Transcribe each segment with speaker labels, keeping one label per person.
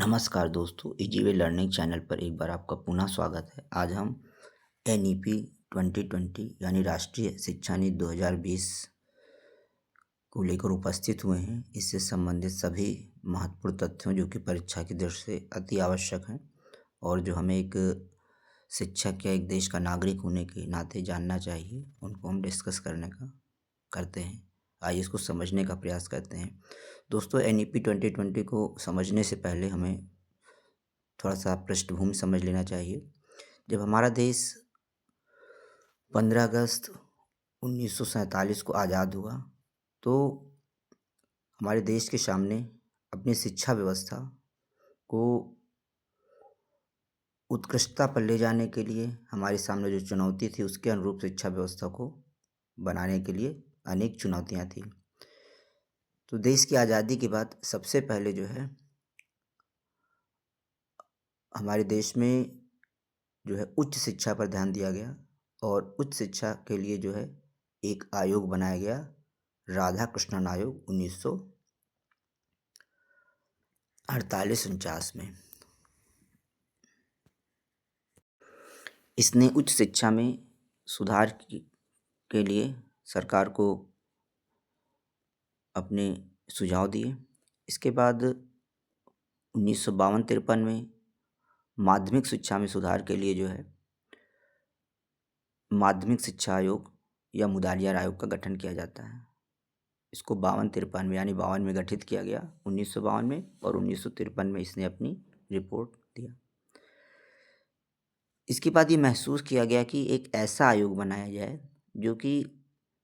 Speaker 1: नमस्कार दोस्तों, इजीवे learning channel पर एक बार आपका पुनः स्वागत है। आज हम एनईपी 2020 यानी राष्ट्रीय शिक्षा नीति 2020 को लेकर उपस्थित हुए हैं। इससे संबंधित सभी महत्वपूर्ण तथ्यों जो कि परीक्षा की दृष्टि से अति आवश्यक हैं और जो हमें एक शिक्षक या एक देश का नागरिक होने के नाते जानना चाहिए, उनको हम डिस्कस करते हैं। आइए इसको समझने का प्रयास करते हैं। दोस्तों, एनईपी 2020 को समझने से पहले हमें थोड़ा सा पृष्ठभूमि समझ लेना चाहिए। जब हमारा देश 15 अगस्त 1947 को आज़ाद हुआ तो हमारे देश के सामने अपनी शिक्षा व्यवस्था को उत्कृष्टता पर ले जाने के लिए हमारे सामने जो चुनौती थी, उसके अनुरूप शिक्षा व्यवस्था को बनाने के लिए अनेक चुनौतियां थी। तो देश की आज़ादी के बाद सबसे पहले जो है हमारे देश में जो है उच्च शिक्षा पर ध्यान दिया गया और उच्च शिक्षा के लिए जो है एक आयोग बनाया गया, राधा कृष्णन आयोग 1948-49 में। इसने उच्च शिक्षा में सुधार के लिए सरकार को अपने सुझाव दिए। इसके बाद 1952-53 में माध्यमिक शिक्षा में सुधार के लिए जो है माध्यमिक शिक्षा आयोग या मुदालियार आयोग का गठन किया जाता है। इसको 52-53 यानी 52 में गठित किया गया, 1952 में, और 1953 में इसने अपनी रिपोर्ट दिया। इसके बाद ये महसूस किया गया कि एक ऐसा आयोग बनाया जाए जो कि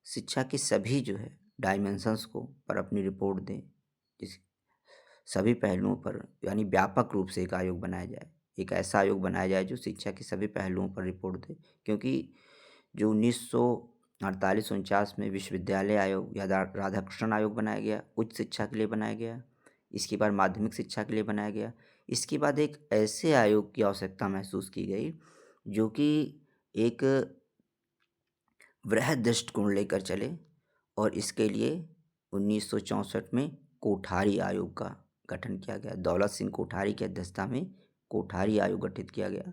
Speaker 1: शिक्षा के सभी जो है डायमेंशंस को पर अपनी रिपोर्ट दें। इस सभी पहलुओं पर यानी व्यापक रूप से एक आयोग बनाया जाए, एक ऐसा आयोग बनाया जाए जो शिक्षा के सभी पहलुओं पर रिपोर्ट दे। क्योंकि जो 1948-49 में विश्वविद्यालय आयोग या राधाकृष्णन आयोग बनाया गया, उच्च शिक्षा के लिए बनाया गया। इसके बाद माध्यमिक शिक्षा के लिए बनाया गया। इसके बाद एक ऐसे आयोग की आवश्यकता महसूस की गई जो कि एक वृहद दृष्टिकोण लेकर चले, और इसके लिए 1964 में कोठारी आयोग का गठन किया गया। दौलत सिंह कोठारी की अध्यक्षता में कोठारी आयोग गठित किया गया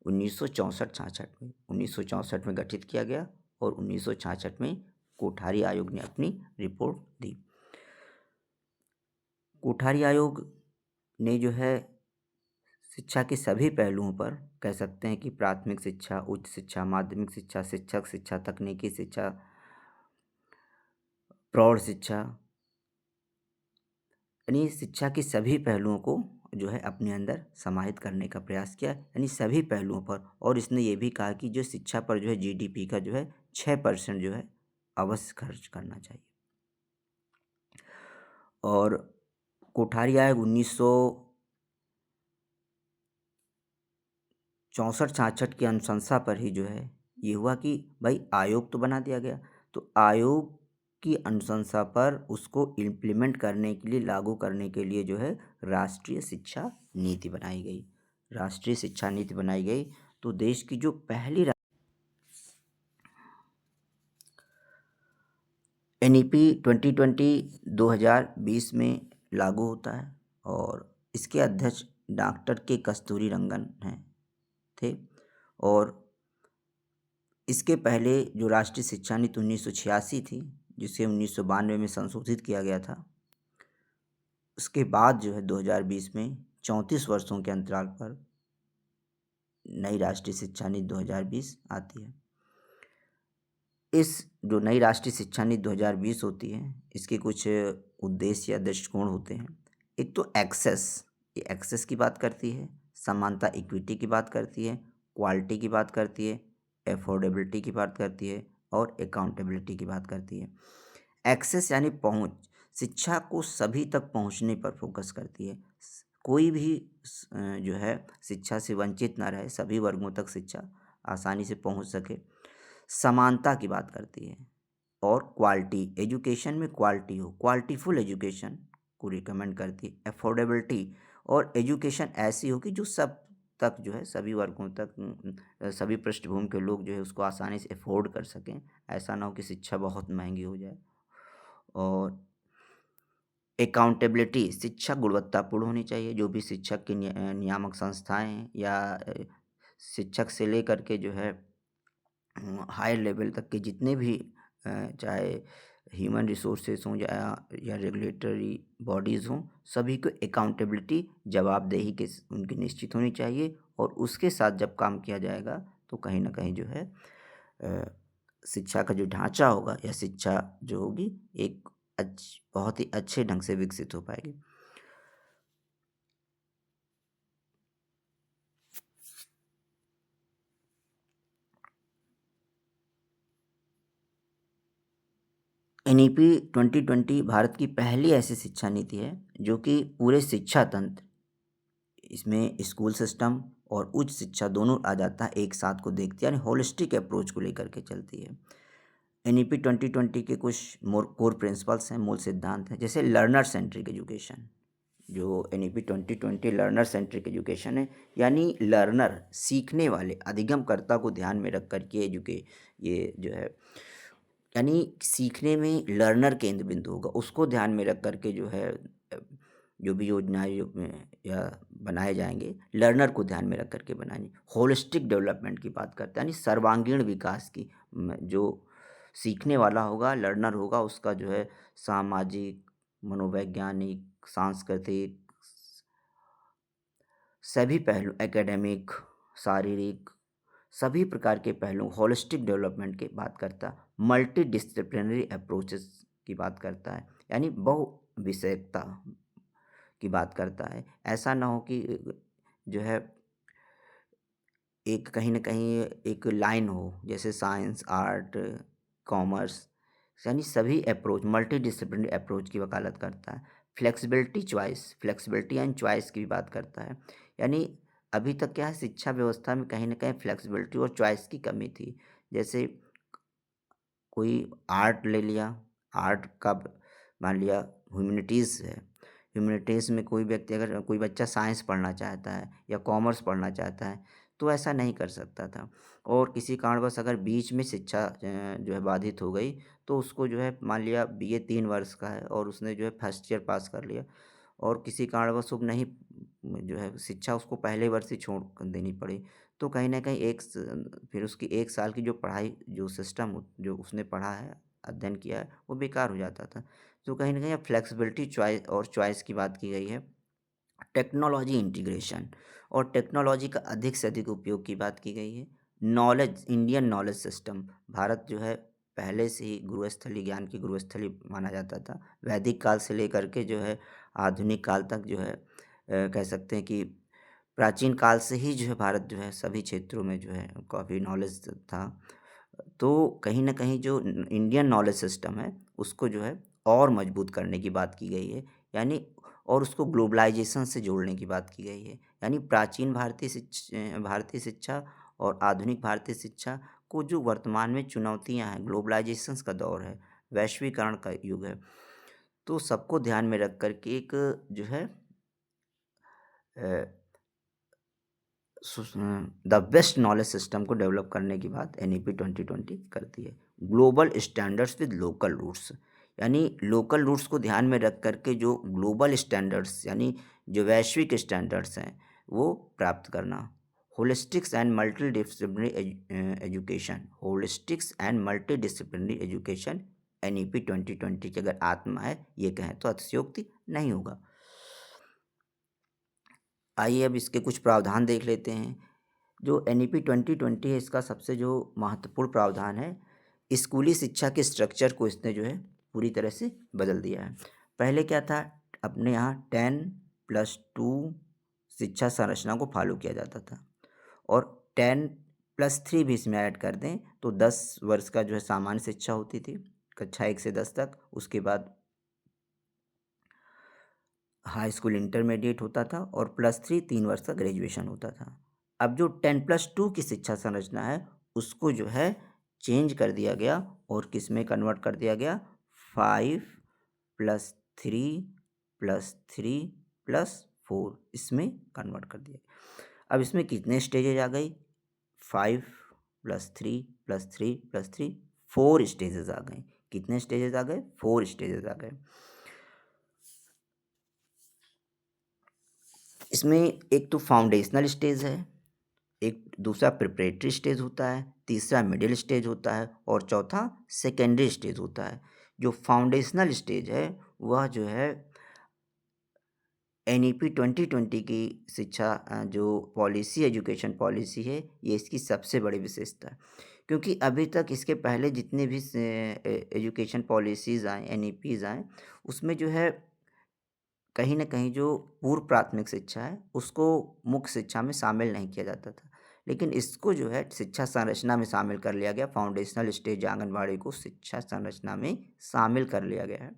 Speaker 1: 1964 में गठित किया गया, और 1966 में कोठारी आयोग ने अपनी रिपोर्ट दी। कोठारी आयोग ने जो है शिक्षा के सभी पहलुओं पर, कह सकते हैं कि प्राथमिक शिक्षा, उच्च शिक्षा, माध्यमिक शिक्षा, शिक्षक शिक्षा, तकनीकी शिक्षा, प्रौढ़ शिक्षा, यानी शिक्षा के सभी पहलुओं को जो है अपने अंदर समाहित करने का प्रयास किया, यानी सभी पहलुओं पर। और इसने ये भी कहा कि जो शिक्षा पर जो है जीडीपी का जो है 6% जो है अवश्य खर्च करना चाहिए। और कोठारी आयोग 1964-66 की अनुशंसा पर ही जो है ये हुआ कि भाई आयोग तो बना दिया गया, तो आयोग की अनुशंसा पर उसको इम्प्लीमेंट करने के लिए, लागू करने के लिए जो है राष्ट्रीय शिक्षा नीति बनाई गई। राष्ट्रीय शिक्षा नीति बनाई गई तो देश की जो पहली एनईपी 2020 में लागू होता है, और इसके अध्यक्ष डॉक्टर के कस्तूरी रंगन थे। और इसके पहले जो राष्ट्रीय शिक्षा नीति 1986 थी, जिसे 1992 में संशोधित किया गया था, उसके बाद जो है 2020 में 34 वर्षों के अंतराल पर नई राष्ट्रीय शिक्षा नीति 2020 आती है। इस जो नई राष्ट्रीय शिक्षा नीति 2020 होती है, इसके कुछ उद्देश्य या दृष्टिकोण होते हैं। एक तो ये एक्सेस की बात करती है, समानता इक्विटी की बात करती है, क्वालिटी की बात करती है, एफोर्डेबिलिटी की बात करती है, और अकाउंटेबिलिटी की बात करती है। एक्सेस यानी पहुंच, शिक्षा को सभी तक पहुंचने पर फोकस करती है। कोई भी जो है शिक्षा से वंचित ना रहे, सभी वर्गों तक शिक्षा आसानी से पहुंच सके। समानता की बात करती है। और क्वालिटी, एजुकेशन में क्वालिटी हो, क्वालिटीफुल एजुकेशन को रिकमेंड करती है। एफोर्डेबिलिटी, और एजुकेशन ऐसी हो कि जो सब तक जो है, सभी वर्गों तक, सभी पृष्ठभूमि के लोग जो है उसको आसानी से अफोर्ड कर सकें। ऐसा ना हो कि शिक्षा बहुत महंगी हो जाए। और अकाउंटेबिलिटी, शिक्षा गुणवत्तापूर्ण होनी चाहिए। जो भी शिक्षक की नियामक संस्थाएँ हैं या शिक्षक से लेकर के जो है हायर लेवल तक के जितने भी चाहे ह्यूमन रिसोर्सेस हों या रेगुलेटरी बॉडीज़ हों, सभी को अकाउंटेबिलिटी, जवाबदेही के उनकी निश्चित होनी चाहिए। और उसके साथ जब काम किया जाएगा तो कहीं न कहीं जो है अ, शिक्षा का जो ढाँचा होगा या शिक्षा जो होगी एक बहुत ही अच्छे ढंग से विकसित हो पाएगी। एनईपी 2020 भारत की पहली ऐसी शिक्षा नीति है जो कि पूरे शिक्षा तंत्र, इसमें स्कूल सिस्टम और उच्च शिक्षा दोनों आ जाता है, एक साथ को देखती है, यानी होलिस्टिक अप्रोच को लेकर के चलती है। एनईपी 2020 के कुछ कोर प्रिंसिपल्स हैं, मूल सिद्धांत हैं, जैसे लर्नर सेंट्रिक एजुकेशन। जो एनईपी 2020 लर्नर सेंट्रिक एजुकेशन है, यानी लर्नर, सीखने वाले, अधिगमकर्ता को ध्यान में रख कर के ये जो है, यानी सीखने में लर्नर केंद्र बिंदु होगा, उसको ध्यान में रख कर के जो है जो भी योजनाएँ या बनाए जाएँगे, लर्नर को ध्यान में रख कर के बनाएँगे। होलिस्टिक डेवलपमेंट की बात करते हैं, यानी सर्वांगीण विकास की। जो सीखने वाला होगा, लर्नर होगा, उसका जो है सामाजिक, मनोवैज्ञानिक, सांस्कृतिक सभी पहलू, एकेडमिक, शारीरिक, सभी प्रकार के पहलू, होलिस्टिक डेवलपमेंट की बात करता है। मल्टी डिसिप्लिनरी अप्रोचेस की बात करता है, यानी बहुविषयकता की बात करता है। ऐसा ना हो कि जो है एक कहीं न कहीं एक लाइन हो, जैसे साइंस, आर्ट, कॉमर्स, यानी सभी अप्रोच मल्टीडिसिप्लिनरी अप्रोच की वकालत करता है। फ्लेक्सिबिलिटी एंड चॉइस की भी बात करता है। यानी अभी तक क्या है, शिक्षा व्यवस्था में कहीं न कहीं फ्लेक्सिबिलिटी और चॉइस की कमी थी। जैसे कोई आर्ट ले लिया, आर्ट का मान लिया ह्यूमैनिटीज़ है, ह्यूमैनिटीज़ में कोई व्यक्ति, अगर कोई बच्चा साइंस पढ़ना चाहता है या कॉमर्स पढ़ना चाहता है, तो ऐसा नहीं कर सकता था। और किसी कारणवश अगर बीच में शिक्षा जो है बाधित हो गई, तो उसको जो है मान लिया बीए 3 वर्ष का है और उसने जो है फर्स्ट ईयर पास कर लिया और किसी कारणवश वो नहीं, जो है शिक्षा उसको पहले वर्ष ही छोड़ कर देनी पड़ी। तो कहीं न कहीं फिर उसकी 1 साल की जो पढ़ाई, जो सिस्टम जो उसने पढ़ा है, अध्ययन किया है, वो बेकार हो जाता था। तो कहीं न कहीं अब फ्लेक्सिबिलिटी चॉइस की बात की गई है। टेक्नोलॉजी इंटीग्रेशन और टेक्नोलॉजी का अधिक से अधिक उपयोग की बात की गई है। इंडियन नॉलेज सिस्टम, भारत जो है पहले से ही गुरुस्थली, ज्ञान की गुरुस्थली माना जाता था। वैदिक काल से लेकर के जो है आधुनिक काल तक जो है कह सकते हैं कि प्राचीन काल से ही जो है भारत जो है सभी क्षेत्रों में जो है काफ़ी नॉलेज था। तो कहीं न कहीं जो इंडियन नॉलेज सिस्टम है, उसको जो है और मजबूत करने की बात की गई है। यानी और उसको ग्लोबलाइज़ेशन से जोड़ने की बात की गई है। यानी प्राचीन भारतीय शिक्षा और आधुनिक भारतीय शिक्षा को जो वर्तमान में चुनौतियाँ हैं, ग्लोबलाइज़ेशंस का दौर है, वैश्वीकरण का युग है, तो सबको ध्यान में रख कर के एक जो है अ द बेस्ट नॉलेज सिस्टम को डेवलप करने की बात एनईपी 2020 करती है। Global standards with local routes, यानी लोकल रूट्स को ध्यान में रख कर के जो ग्लोबल स्टैंडर्ड्स, यानी जो वैश्विक स्टैंडर्ड्स हैं, वो प्राप्त करना। होलिस्टिक्स एंड मल्टीडिसिप्लिनरी एजुकेशन एनईपी 2020 की अगर आत्मा है, ये कहें तो अतिशयोक्ति नहीं होगा। आइए अब इसके कुछ प्रावधान देख लेते हैं। जो एनईपी 2020 है, इसका सबसे जो महत्वपूर्ण प्रावधान है, स्कूली शिक्षा के स्ट्रक्चर को इसने जो है पूरी तरह से बदल दिया है। पहले क्या था, अपने यहाँ 10+2 शिक्षा संरचना को फॉलो किया जाता था और 10+3 भी इसमें ऐड कर दें तो 10 वर्ष का जो है सामान्य शिक्षा होती थी, कक्षा 1 से 10 तक। उसके बाद हाई स्कूल इंटरमीडिएट होता था और +3 3 वर्ष का ग्रेजुएशन होता था। अब जो 10+2 की शिक्षा संरचना है, उसको जो है चेंज कर दिया गया और किस में कन्वर्ट कर दिया गया, 5+3+3+4 इसमें कन्वर्ट कर दिया गया। अब इसमें कितने स्टेजेज आ गई, 5+3+3+3 4 स्टेजेस आ गए। कितने स्टेजेस आ गए, 4 स्टेजेस आ गए। इसमें एक तो फाउंडेशनल स्टेज है, एक दूसरा प्रिपरेटरी स्टेज होता है, तीसरा मिडिल स्टेज होता है और चौथा सेकेंडरी स्टेज होता है। जो फाउंडेशनल स्टेज है वह जो है NEP 2020 की शिक्षा जो पॉलिसी एजुकेशन पॉलिसी है, ये इसकी सबसे बड़ी विशेषता है। क्योंकि अभी तक इसके पहले जितने भी एजुकेशन पॉलिसीज़ आए, NEPs आए, उसमें जो है कहीं न कहीं जो पूर्व प्राथमिक शिक्षा है, उसको मुख्य शिक्षा में शामिल नहीं किया जाता था। लेकिन इसको जो है शिक्षा संरचना में शामिल कर लिया गया, फाउंडेशनल स्टेज आंगनबाड़ी को शिक्षा संरचना में शामिल कर लिया गया है।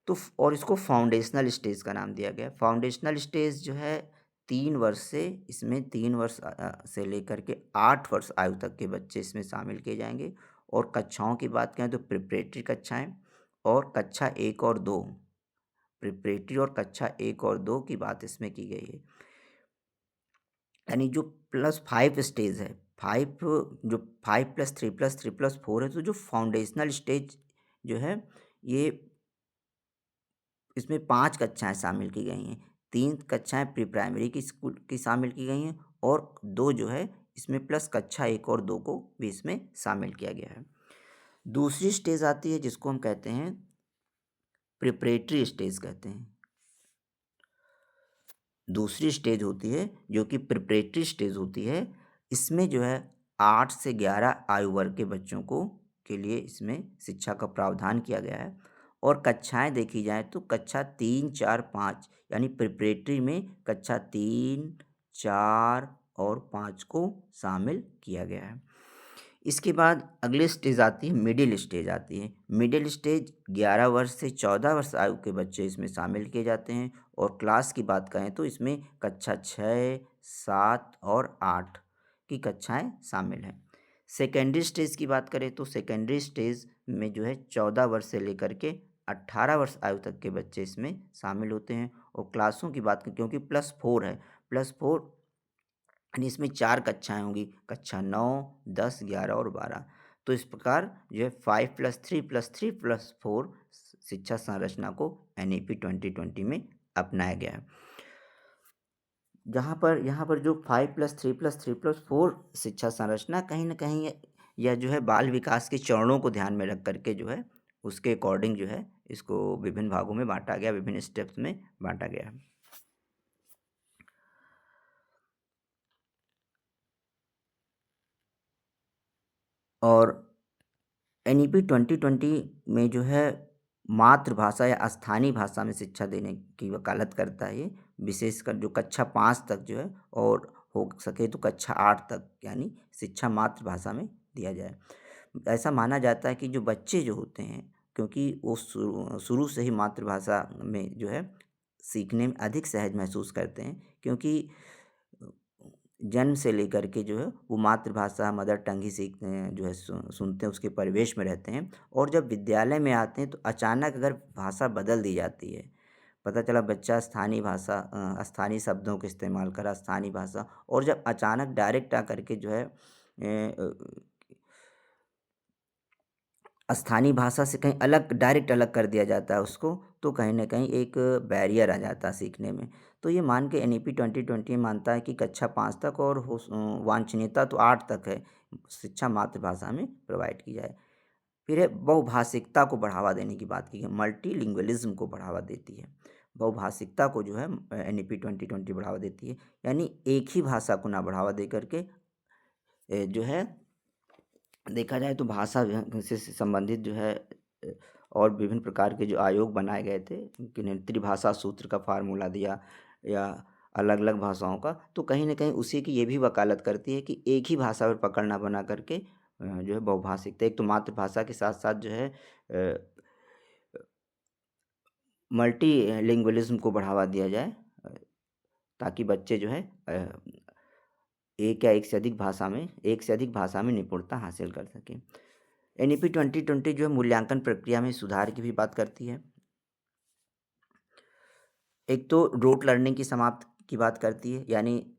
Speaker 1: तो और इसको फाउंडेशनल स्टेज का नाम दिया गया। फाउंडेशनल स्टेज जो है 3 वर्ष से इसमें 3 वर्ष से लेकर के 8 वर्ष आयु तक के बच्चे इसमें शामिल किए जाएँगे। और कक्षाओं की बात करें तो प्रिपरेटरी कक्षाएँ और कक्षा 1 और 2, प्रिपरेटरी और कक्षा 1 और 2 की बात इसमें की गई है। यानी जो +5 स्टेज है, 5 जो 5+3+3+4 है, तो जो फाउंडेशनल स्टेज जो है, ये इसमें 5 कक्षाएँ शामिल की गई हैं। 3 कक्षाएँ प्री प्राइमरी की स्कूल की शामिल की गई हैं और 2 जो है इसमें प्लस कक्षा 1 और 2 को भी इसमें शामिल किया गया है। दूसरी स्टेज आती है जिसको हम कहते हैं प्रिपरेटरी स्टेज कहते हैं। दूसरी स्टेज होती है जो कि प्रिपरेटरी स्टेज होती है। इसमें जो है 8 से 11 आयु वर्ग के बच्चों को के लिए इसमें शिक्षा का प्रावधान किया गया है। और कक्षाएँ देखी जाएँ तो कक्षा 3, 4, 5 यानी प्रिपरेटरी में कक्षा 3, 4 और 5 को शामिल किया गया है। इसके बाद अगली स्टेज आती है, मिडिल स्टेज आती है। मिडिल स्टेज 11 वर्ष से 14 वर्ष आयु के बच्चे इसमें शामिल किए जाते हैं। और क्लास की बात करें तो इसमें कक्षा 6, 7 और 8 की कक्षाएँ शामिल हैं। सेकेंडरी स्टेज की बात करें तो सेकेंडरी स्टेज में जो है 14 वर्ष से लेकर के 18 वर्ष आयु तक के बच्चे इसमें शामिल होते हैं। और क्लासों की बात करें क्योंकि +4 है, +4 यानी इसमें 4 कक्षाएँ होंगी, कक्षा 9, 10, 11 और 12। तो इस प्रकार जो है 5+3+3+4 शिक्षा संरचना को NEP 2020 में अपनाया गया है। यहाँ पर जो 5+3+3+4 शिक्षा संरचना कहीं न कहीं यह जो है बाल विकास के चरणों को ध्यान में रख कर के जो है उसके अकॉर्डिंग जो है इसको विभिन्न भागों में बाँटा गया, विभिन्न स्टेप्स में बाँटा गया है। और NEP 2020 में जो है मातृभाषा या स्थानीय भाषा में शिक्षा देने की वकालत करता है ये, विशेषकर जो कक्षा 5 तक जो है और हो सके तो कक्षा 8 तक यानी शिक्षा मातृभाषा में दिया जाए। ऐसा माना जाता है कि जो बच्चे जो होते हैं क्योंकि वो शुरू से ही मातृभाषा में जो है सीखने में अधिक सहज महसूस करते हैं क्योंकि जन्म से लेकर के जो है वो मातृभाषा मदर टंग ही सीखते हैं, जो है सुनते हैं, उसके परिवेश में रहते हैं। और जब विद्यालय में आते हैं तो अचानक अगर भाषा बदल दी जाती है, पता चला बच्चा स्थानीय भाषा स्थानीय शब्दों का इस्तेमाल करा, स्थानीय भाषा, और जब अचानक डायरेक्ट आकर के जो है स्थानीय भाषा से कहीं अलग डायरेक्ट अलग कर दिया जाता है उसको, तो कहीं न कहीं एक बैरियर आ जाता है सीखने में। तो ये मान के NEP 2020 मानता है कि कक्षा 5 तक और वांछनीयता तो 8 तक है, शिक्षा मातृभाषा में प्रोवाइड की जाए। फिर है बहुभाषिकता को बढ़ावा देने की बात की गई, मल्टीलिंगुअलिज़्म को बढ़ावा देती है। बहुभाषिकता को जो है NEP 2020 बढ़ावा देती है, यानी एक ही भाषा को ना बढ़ावा दे कर के जो है देखा जाए तो भाषा से संबंधित जो है और विभिन्न प्रकार के जो आयोग बनाए गए थे कि त्रिभाषा सूत्र का फार्मूला दिया या अलग-अलग भाषाओं का, तो कहीं न कहीं उसी की ये भी वकालत करती है कि एक ही भाषा पर पकड़ ना बना करके जो है बहुभाषिकता, एक तो मातृभाषा के साथ-साथ जो है मल्टीलिंगुअलिज़्म को बढ़ावा दिया जाए ताकि बच्चे जो है एक से अधिक भाषा में निपुणता हासिल कर सकें। NEP 2020 जो है मूल्यांकन प्रक्रिया में सुधार की भी बात करती है। एक तो रोट लर्निंग की समाप्त की बात करती है, यानी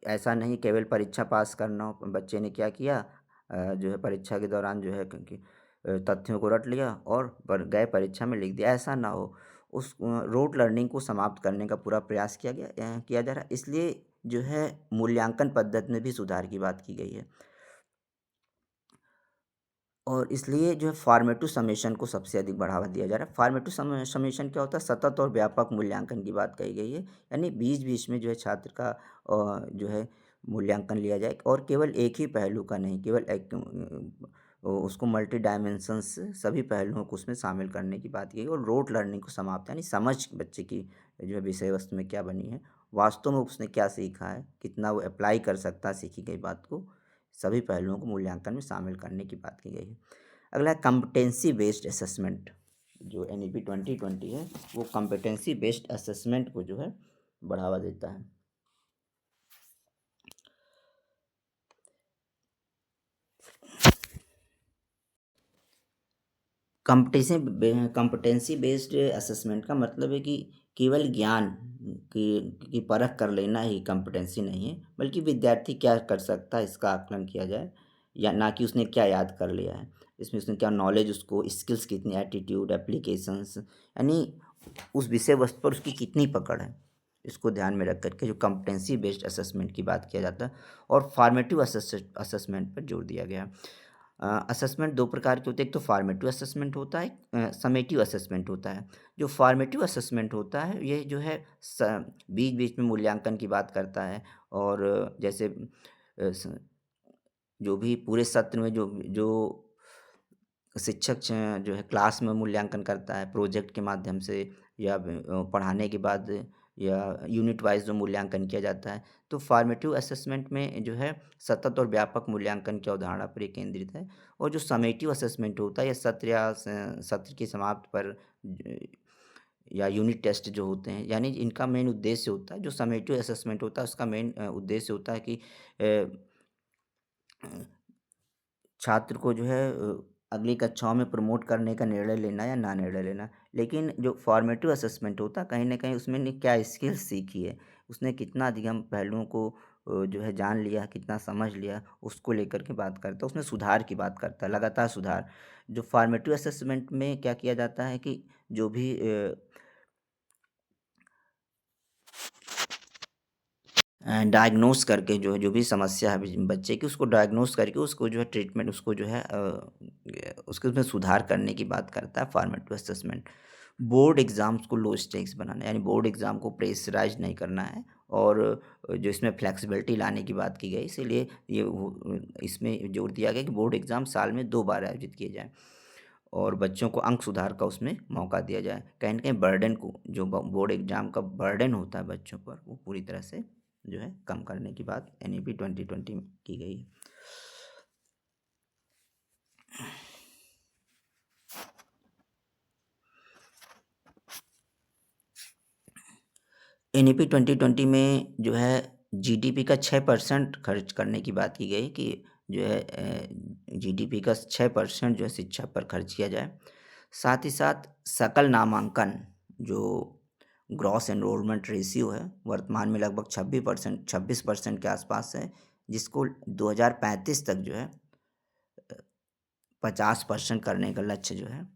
Speaker 1: ऐसा नहीं केवल परीक्षा पास करना हो, बच्चे ने क्या किया जो है परीक्षा के दौरान जो है क्योंकि तथ्यों को रट लिया और गए परीक्षा में लिख दिया, ऐसा ना हो। उस रोट लर्निंग को समाप्त करने का पूरा प्रयास किया जा रहा है। इसलिए जो है मूल्यांकन पद्धति में भी सुधार की बात की गई है। और इसलिए जो है फॉर्मेटिव समेशन को सबसे अधिक बढ़ावा दिया जा रहा है। फॉर्मेटिव समेशन क्या होता है? सतत और व्यापक मूल्यांकन की बात कही गई है। यानी बीच-बीच में जो है छात्र का जो है मूल्यांकन लिया जाए और केवल एक ही पहलू का नहीं, केवल एक उसको मल्टी डायमेंशंस से सभी पहलुओं को उसमें शामिल करने की बात की गई और रोट लर्निंग को समाप्त यानी समझ बच्चे की जो है विषय वस्तु में क्या बनी है, वास्तव में उसने क्या सीखा है, कितना वो अप्लाई कर सकता है सीखी गई बात को, सभी पहलुओं को मूल्यांकन में शामिल करने की बात की गई है। अगला है कॉम्पिटेंसी बेस्ड असेसमेंट। जो एनईपी 2020 है वो कॉम्पिटेंसी बेस्ड असेसमेंट को जो है बढ़ावा देता है। कॉम्पिटेंसी बेस्ड असेसमेंट का मतलब है कि केवल ज्ञान की परख कर लेना ही कॉम्पिटेंसी नहीं है, बल्कि विद्यार्थी क्या कर सकता है इसका आकलन किया जाए, या ना कि उसने क्या याद कर लिया है। इसमें उसने क्या नॉलेज, उसको स्किल्स कितनी, एटीट्यूड, एप्लीकेशंस, यानी उस विषय वस्तु पर उसकी कितनी पकड़ है, इसको ध्यान में रख करके जो कॉम्पिटेंसी बेस्ड असेसमेंट की बात किया जाता है। और फॉर्मेटिव असेसमेंट पर जोर दिया गया है। असेसमेंट दो प्रकार के होते हैं, एक तो फॉर्मेटिव असेसमेंट होता है, समेटिव असेसमेंट होता है। जो फॉर्मेटिव असेसमेंट होता है ये जो है बीच बीच में मूल्यांकन की बात करता है। और जैसे जो भी पूरे सत्र में जो जो शिक्षक जो है क्लास में मूल्यांकन करता है प्रोजेक्ट के माध्यम से, या पढ़ाने के बाद, या यूनिट वाइज जो मूल्यांकन किया जाता है। तो फॉर्मेटिव असेसमेंट में जो है सतत और व्यापक मूल्यांकन की अवधारणा पर ये केंद्रित है। और जो समेटिव असेसमेंट होता है या सत्र की समाप्त पर या यूनिट टेस्ट जो होते हैं, यानी इनका मेन उद्देश्य होता है, जो समेटिव असेसमेंट होता है उसका मेन उद्देश्य होता है कि छात्र को जो है अगली कक्षाओं में प्रमोट करने का निर्णय लेना या ना निर्णय लेना। लेकिन जो फॉर्मेटिव असेसमेंट होता है कहीं न कहीं उसमें ने क्या स्किल्स सीखी है, उसने कितना अधिगम पहलुओं को जो है जान लिया, कितना समझ लिया, उसको लेकर के बात करता है। उसमें सुधार की बात करता है, लगातार सुधार। जो फॉर्मेटिव असेसमेंट में क्या किया जाता है कि जो भी डायग्नोस करके जो भी समस्या है बच्चे की, उसको डायग्नोस करके उसको जो है ट्रीटमेंट, उसको जो है उसके उसमें सुधार करने की बात करता है फॉर्मेटिव असेसमेंट। बोर्ड एग्ज़ाम्स को लो स्टेक्स बनाना, यानी बोर्ड एग्ज़ाम को प्रेशराइज नहीं करना है। और जो इसमें फ्लेक्सिबिलिटी लाने की बात की गई, इसीलिए इसमें जोर दिया गया कि बोर्ड एग्ज़ाम साल में 2 बार आयोजित किए जाएँ और बच्चों को अंक सुधार का उसमें मौका दिया जाए। कहीं न कहीं बर्डन को, जो बोर्ड एग्ज़ाम का बर्डन होता है बच्चों पर, वो पूरी तरह से जो है कम करने की बात एनईपी 2020 में की गई है। एनईपी 2020 में जो है जीडीपी का 6% खर्च करने की बात की गई कि जो है जीडीपी का 6% जो है शिक्षा पर खर्च किया जाए। साथ ही साथ सकल नामांकन, जो ग्रॉस एनरोलमेंट रेशियो है, वर्तमान में लगभग 26% के आसपास है, जिसको 2035 तक जो है 50% करने का लक्ष्य जो है,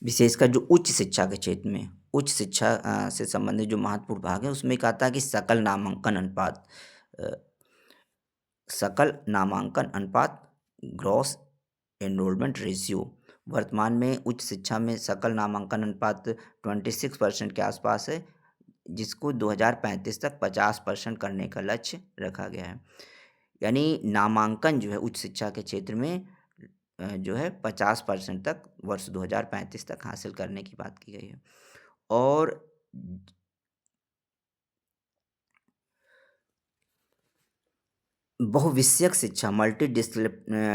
Speaker 1: विशेषकर जो उच्च शिक्षा के क्षेत्र में, उच्च शिक्षा से संबंधित जो महत्वपूर्ण भाग है उसमें एक आता है कि अ, सकल नामांकन अनुपात, ग्रॉस एनरोलमेंट रेशियो। वर्तमान में उच्च शिक्षा में सकल नामांकन अनुपात 26% के आसपास है, जिसको 2035 तक 50% करने का लक्ष्य रखा गया है। यानी नामांकन जो है उच्च शिक्षा के क्षेत्र में जो है 50% तक वर्ष 2035 तक हासिल करने की बात की गई है। और बहुविषयक शिक्षा,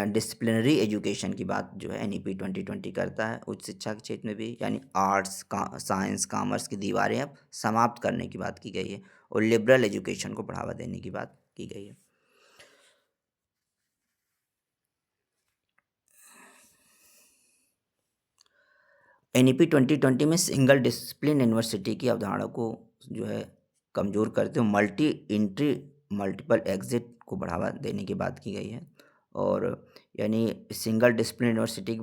Speaker 1: डिसिप्लिनरी एजुकेशन की बात जो है एनईपी 2020 करता है उच्च शिक्षा के क्षेत्र में भी, यानी आर्ट्स का साइंस कॉमर्स की दीवारें अब समाप्त करने की बात की गई है और लिबरल एजुकेशन को बढ़ावा देने की बात की गई है। एनईपी 2020 में सिंगल डिसिप्लिन यूनिवर्सिटी की अवधारणा को जो है कमज़ोर करते हुए मल्टी एंट्री मल्टीपल एग्जिट को बढ़ावा देने की बात की गई है। और यानी सिंगल डिसिप्लिन यूनिवर्सिटी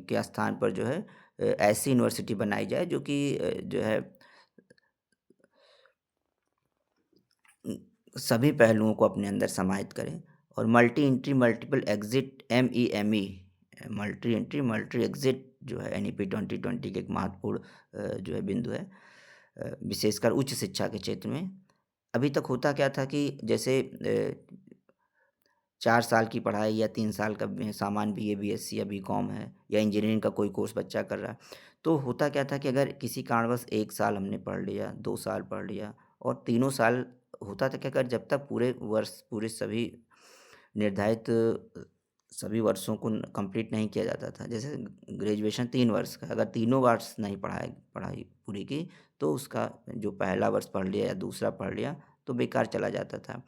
Speaker 1: के स्थान पर जो है ऐसी यूनिवर्सिटी बनाई जाए जो कि जो है सभी पहलुओं को अपने अंदर समाहित करें। और multi entry multiple exit MEME, multi entry multi exit जो है NEP 2020 के एक महत्वपूर्ण जो है बिंदु है, विशेषकर उच्च शिक्षा के क्षेत्र में। अभी तक होता क्या था कि जैसे 4 साल की पढ़ाई या 3 साल का सामान्य BA BSc या BCom है या इंजीनियरिंग का कोई कोर्स बच्चा कर रहा है, तो होता क्या था कि अगर किसी कारणवश 1 साल हमने पढ़ लिया, 2 साल पढ़ लिया, और तीनों साल होता था कि अगर जब तक पूरे वर्ष पूरे सभी निर्धारित सभी वर्षों को कंप्लीट नहीं किया जाता था, जैसे ग्रेजुएशन 3 वर्ष का, अगर तीनों वर्ष नहीं पढ़ाई पूरी की, तो उसका जो पहला वर्ष पढ़ लिया या दूसरा पढ़ लिया तो बेकार चला जाता था।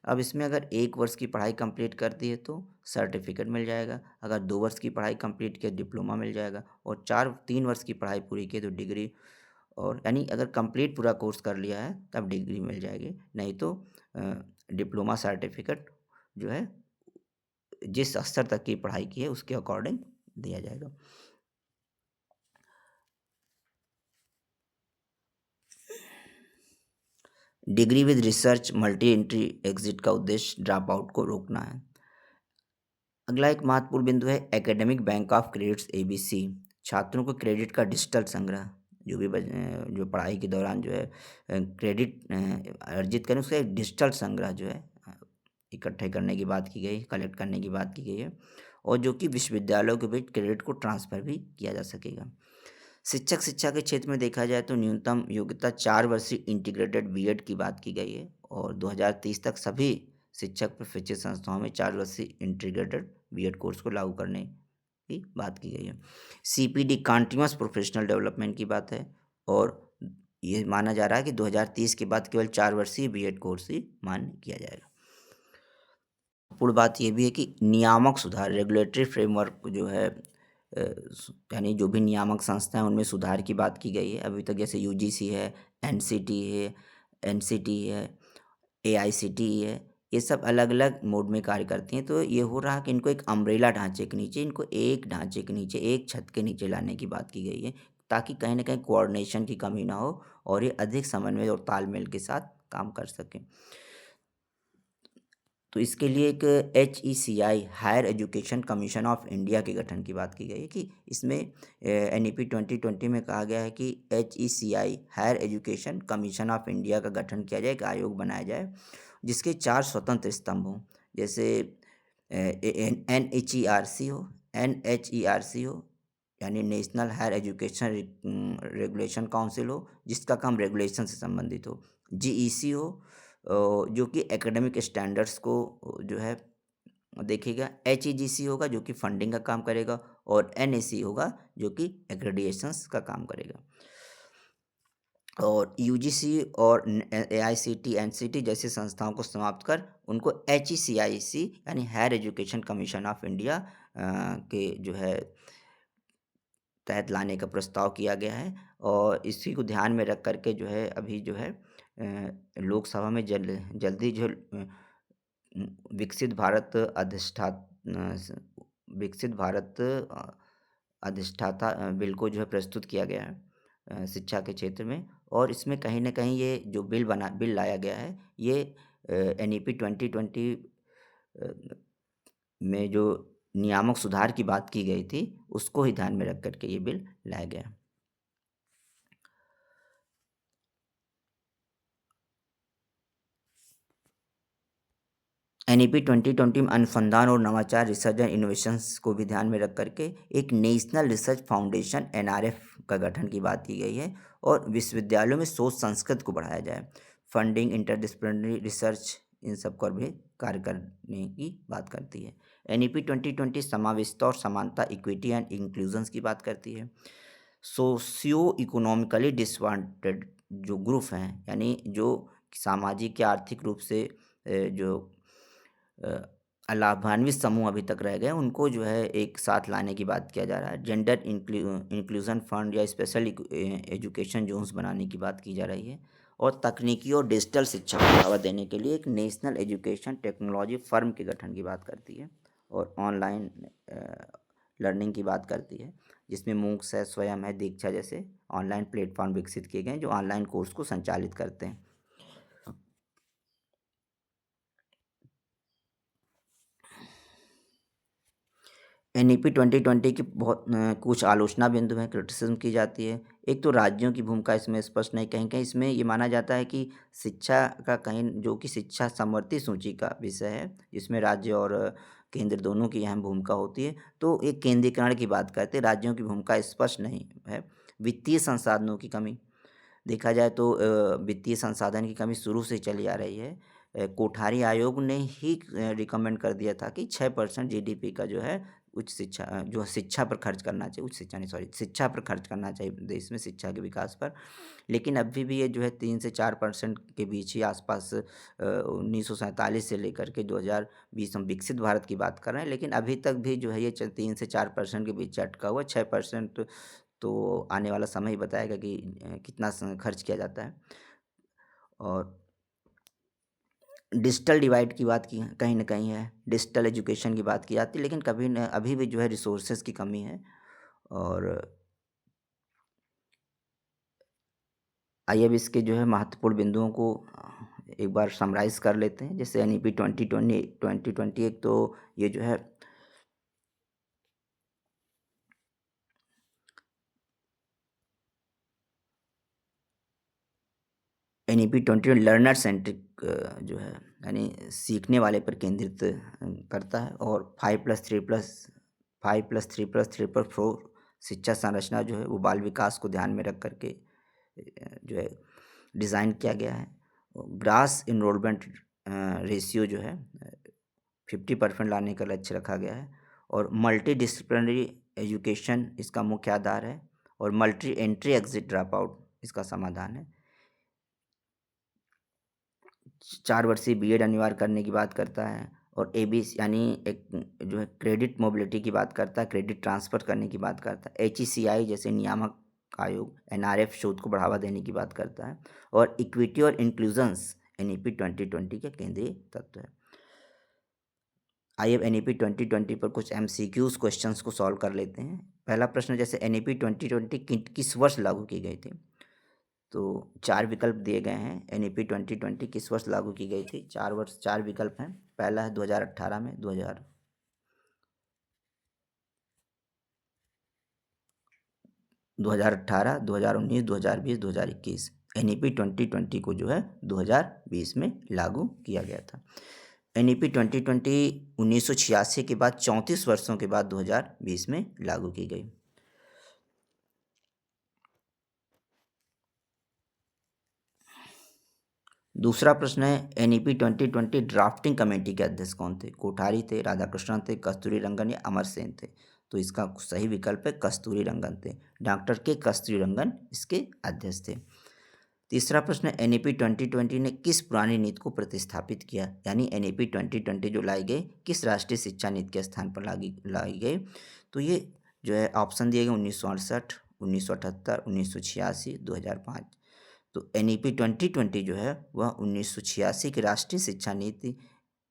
Speaker 1: अब इसमें अगर 1 वर्ष की पढ़ाई कंप्लीट कर दी है तो सर्टिफिकेट मिल जाएगा, अगर 2 वर्ष की पढ़ाई कंप्लीट की डिप्लोमा मिल जाएगा, और 3 वर्ष की पढ़ाई पूरी की तो डिग्री, और यानी अगर कंप्लीट पूरा कोर्स कर लिया है तब डिग्री मिल जाएगी, नहीं तो डिप्लोमा सर्टिफिकेट जो है जिस स्तर तक की पढ़ाई की है उसके अकॉर्डिंग दिया जाएगा। Degree with research multi entry exit का उद्देश्य ड्रॉप आउट को रोकना है। अगला एक महत्वपूर्ण बिंदु है academic bank of credits ABC, छात्रों को क्रेडिट का डिजिटल संग्रह, जो भी जो पढ़ाई के दौरान जो है क्रेडिट अर्जित करें उसका एक डिजिटल संग्रह जो है इकट्ठे करने की बात की गई, कलेक्ट करने की बात की गई है, और जो कि विश्वविद्यालयों के बीच क्रेडिट को ट्रांसफ़र भी किया जा सकेगा। शिक्षक शिक्षा के क्षेत्र में देखा जाए तो न्यूनतम योग्यता 4 वर्षीय इंटीग्रेटेड B.Ed की बात की गई है, और 2030 तक सभी शिक्षक प्रशिक्षित संस्थाओं में 4 वर्षीय इंटीग्रेटेड B.Ed कोर्स को लागू करने की बात की गई है। CPD कंटिन्यूअस प्रोफेशनल डेवलपमेंट की बात है, और ये माना जा रहा है कि 2030 के बाद केवल 4 वर्षीय B.Ed कोर्स ही मान्य किया जाएगा। पूर्ण बात ये भी है कि नियामक सुधार रेगुलेटरी फ्रेमवर्क जो है यानी जो भी नियामक संस्थाएं उनमें सुधार की बात की गई है। अभी तक जैसे UGC है, NCT है, AICTE है, ये सब अलग अलग मोड में कार्य करती हैं। तो ये हो रहा कि इनको एक अम्ब्रेला ढांचे के नीचे, इनको एक ढांचे के नीचे, एक छत के नीचे लाने की बात की गई है, ताकि कहीं ना कहीं कोऑर्डिनेशन की कमी ना हो और ये अधिक समन्वय और तालमेल के साथ काम कर सकें। तो इसके लिए एक HECI higher education commission of India के गठन की बात की गई है, कि इसमें NEP 2020 में कहा गया है कि HECI higher education commission of India का गठन किया जाए, एक आयोग बनाया जाए जिसके 4 स्वतंत्र स्तंभ हों, जैसे NHERC हो, यानी national higher education regulation council हो, जिसका काम रेगुलेशन से संबंधित हो, GEC हो, जो कि एकेडमिक स्टैंडर्ड्स को जो है देखेगा, HEGC होगा जो कि फंडिंग का काम करेगा, और NAC होगा जो कि एक्रेडिएशंस का काम करेगा। और UGC और AICTE NCT जैसी संस्थाओं को समाप्त कर उनको HECIC यानी higher education commission of India के जो है तहत लाने का प्रस्ताव किया गया है, और इसी को ध्यान में रख करके जो है अभी जो है लोकसभा में जल्दी जो विकसित भारत विकसित भारत अधिष्ठाता बिल को जो है प्रस्तुत किया गया है शिक्षा के क्षेत्र में, और इसमें कहीं ना कहीं ये जो बिल लाया गया है ये NEP 2020 में जो नियामक सुधार की बात की गई थी उसको ही ध्यान में रख करके ये बिल लाया गया। NEP 2020 में अनुसंधान और नवाचार रिसर्च एंड इनोवेशंस को भी ध्यान में रख करके एक नेशनल रिसर्च फाउंडेशन NRF का गठन की बात की गई है, और विश्वविद्यालयों में शोध संस्कृत को बढ़ाया जाए, फंडिंग इंटरडिसिप्लिनरी रिसर्च इन सब पर भी कार्य करने की बात करती है। NEP 2020 समावेशिता और समानता इक्विटी एंड इंक्लूजन्स की बात करती है। सोशियो इकोनॉमिकली डिसवांटेड जो ग्रुप हैं, यानी जो सामाजिक या आर्थिक रूप से जो अलाभान्वित समूह अभी तक रह गए उनको जो है एक साथ लाने की बात किया जा रहा है। जेंडर इंक्लूजन फंड या स्पेशल एजुकेशन जोन्स बनाने की बात की जा रही है, और तकनीकी और डिजिटल शिक्षा को बढ़ावा देने के लिए एक नेशनल एजुकेशन टेक्नोलॉजी फर्म के गठन की बात करती है, और ऑनलाइन लर्निंग की बात करती है। जिसमें मूक्स है, स्वयं है, दीक्षा जैसे ऑनलाइन प्लेटफॉर्म विकसित किए गए हैं जो ऑनलाइन कोर्स को संचालित करते हैं। एनईपी 2020 की बहुत कुछ आलोचना बिंदु हैं, क्रिटिसिज्म की जाती है। एक तो राज्यों की भूमिका इसमें स्पष्ट नहीं, कहीं-कहीं इसमें ये माना जाता है कि शिक्षा का कहीं जो कि शिक्षा समवर्ती सूची का विषय है, जिसमें राज्य और केंद्र दोनों की अहम भूमिका होती है, तो एक केंद्रीकरण की बात करते हैं, राज्यों की भूमिका स्पष्ट नहीं है। वित्तीय संसाधनों की कमी, देखा जाए तो वित्तीय संसाधन की कमी शुरू से चली आ रही है। कोठारी आयोग ने ही रिकमेंड कर दिया था कि 6% जीडीपी का जो है उच्च शिक्षा जो शिक्षा पर खर्च करना चाहिए, उच्च शिक्षा नहीं सॉरी शिक्षा पर खर्च करना चाहिए देश में, शिक्षा के विकास पर। लेकिन अभी भी ये जो है 3 से 4% के बीच ही आसपास 1947 से लेकर के 2020 हम विकसित भारत की बात कर रहे हैं, लेकिन अभी तक भी जो है ये 3 से 4% के बीच अटका हुआ है। 6% तो आने वाला समय ही बताएगा कि कितना खर्च किया जाता है। और डिजिटल डिवाइड की बात की कहीं न कहीं है, डिजिटल एजुकेशन की बात की जाती है, लेकिन कभी न अभी भी जो है रिसोर्सेज़ की कमी है। और आइए अब इसके जो है महत्वपूर्ण बिंदुओं को एक बार समराइज़ कर लेते हैं। जैसे एनईपी 2020 एक तो ये जो है एनईपी 20 लर्नर सेंट्रिक जो है यानी सीखने वाले पर केंद्रित करता है। और 5+3+5+3+3+4 शिक्षा संरचना जो है वो बाल विकास को ध्यान में रख कर के जो है डिज़ाइन किया गया है। ग्रास इनरोलमेंट रेशियो जो है 50% लाने का लक्ष्य रखा गया है। और मल्टी डिसिप्लिनरी एजुकेशन इसका मुख्य आधार है। और multi entry exit drop out इसका समाधान है। 4 वर्षीय बीएड अनिवार्य करने की बात करता है। और एबीसी यानी एक जो है क्रेडिट मोबिलिटी की बात करता है, क्रेडिट ट्रांसफ़र करने की बात करता है। एचईसीआई जैसे नियामक आयोग एनआरएफ शोध को बढ़ावा देने की बात करता है। और इक्विटी और इंक्लूजन्स एनईपी 2020 के केंद्रीय तत्व है। आइए अब एनईपी 2020 पर कुछ एमसीक्यूज क्वेश्चंस को सॉल्व कर लेते हैं। पहला प्रश्न, जैसे एनईपी 2020 किस वर्ष लागू की गई थी? तो 4 विकल्प दिए गए हैं। एनईपी 2020 किस वर्ष लागू की गई थी? 4 विकल्प हैं। पहला है 2018 में, 2018, 2019, 2020, 2021। एनईपी 2020 को जो है 2020 में लागू किया गया था। एनईपी 2020 1986 के बाद 34 वर्षों के बाद 2020 में लागू की गई। दूसरा प्रश्न है, एनईपी 2020 ड्राफ्टिंग कमेटी के अध्यक्ष कौन थे? कोठारी थे, राधाकृष्णन थे, कस्तूरी रंगन या अमर सेन थे? तो इसका सही विकल्प है कस्तूरी रंगन थे। डॉक्टर के कस्तूरी रंगन इसके अध्यक्ष थे। तीसरा प्रश्न है, एनईपी 2020 ने किस पुरानी नीति को प्रतिस्थापित किया? यानी एनईपी 2020 जो लाई गई किस राष्ट्रीय शिक्षा नीति के स्थान पर लाई गई? तो ये जो है ऑप्शन दिए गए 1968, 1978, 1986, 2005। तो एनईपी 2020 जो है वह 1986 की राष्ट्रीय शिक्षा नीति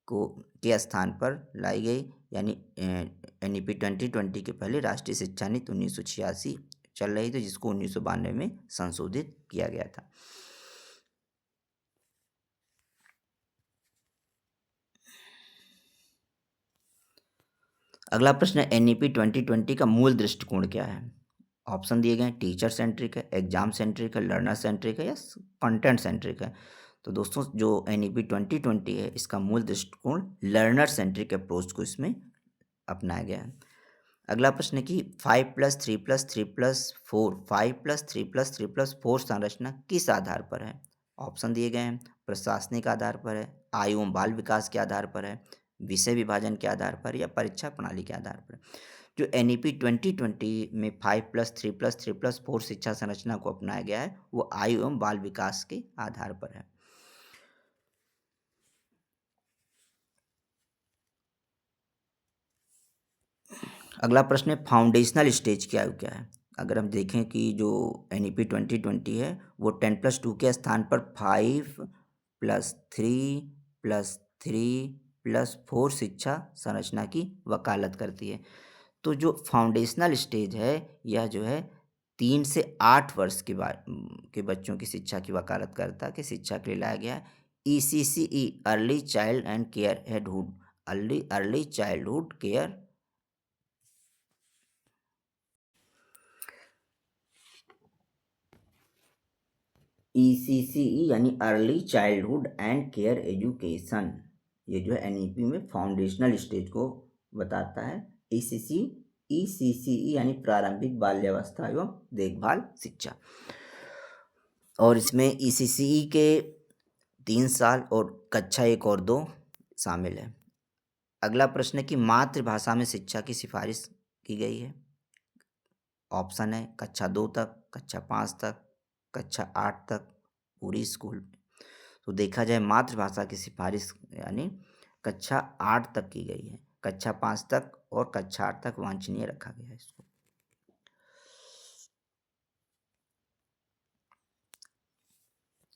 Speaker 1: को के स्थान पर लाई गई। यानी एनईपी 2020 के पहले राष्ट्रीय शिक्षा नीति 1986 चल रही थी, जिसको 1992 में संशोधित किया गया था। अगला प्रश्न है, एनईपी 2020 का मूल दृष्टिकोण क्या है? ऑप्शन दिए गए हैं, टीचर सेंट्रिक है, एग्जाम सेंट्रिक है, लर्नर सेंट्रिक है या कंटेंट सेंट्रिक है? तो दोस्तों जो एनईपी 2020 है इसका मूल दृष्टिकोण लर्नर सेंट्रिक अप्रोच को इसमें अपनाया गया है। अगला प्रश्न है कि 5+3+3+4 5+3+3+4 संरचना किस आधार पर है? ऑप्शन दिए गए हैं, प्रशासनिक आधार पर है, आयु एवं बाल विकास के आधार पर है, विषय विभाजन के आधार पर या परीक्षा प्रणाली के आधार पर। जो एनईपी 2020 में 5+3+3+4 शिक्षा संरचना को अपनाया गया है वो आयु एवं बाल विकास के आधार पर है। अगला प्रश्न है, फाउंडेशनल स्टेज की आयु क्या है? अगर हम देखें कि जो एनईपी 2020 है वो 10+2 के स्थान पर 5+3+3+4 शिक्षा संरचना की वकालत करती है। तो जो फाउंडेशनल स्टेज है यह जो है 3 से 8 वर्ष के बच्चों की शिक्षा की वकालत करता है कि शिक्षा के लिए लाया गया है। ECCE early child and carehood early early childhood care ECCE यानी early childhood and care education, ये जो है एनईपी में फाउंडेशनल स्टेज को बताता है। ईसीसीई यानी प्रारंभिक बाल्यावस्था एवं देखभाल शिक्षा, और इसमें ईसीसीई के 3 साल और कक्षा 1 और 2 शामिल है। अगला प्रश्न है कि मातृभाषा में शिक्षा की सिफारिश की गई है। ऑप्शन है कक्षा 2 तक, कक्षा 5 तक, कक्षा 8 तक, पूरी स्कूल में। तो देखा जाए मातृभाषा की सिफारिश यानी कक्षा 8 तक की गई है, कक्षा 5 तक और कक्षा 8 तक वांछनीय रखा गया है इसको।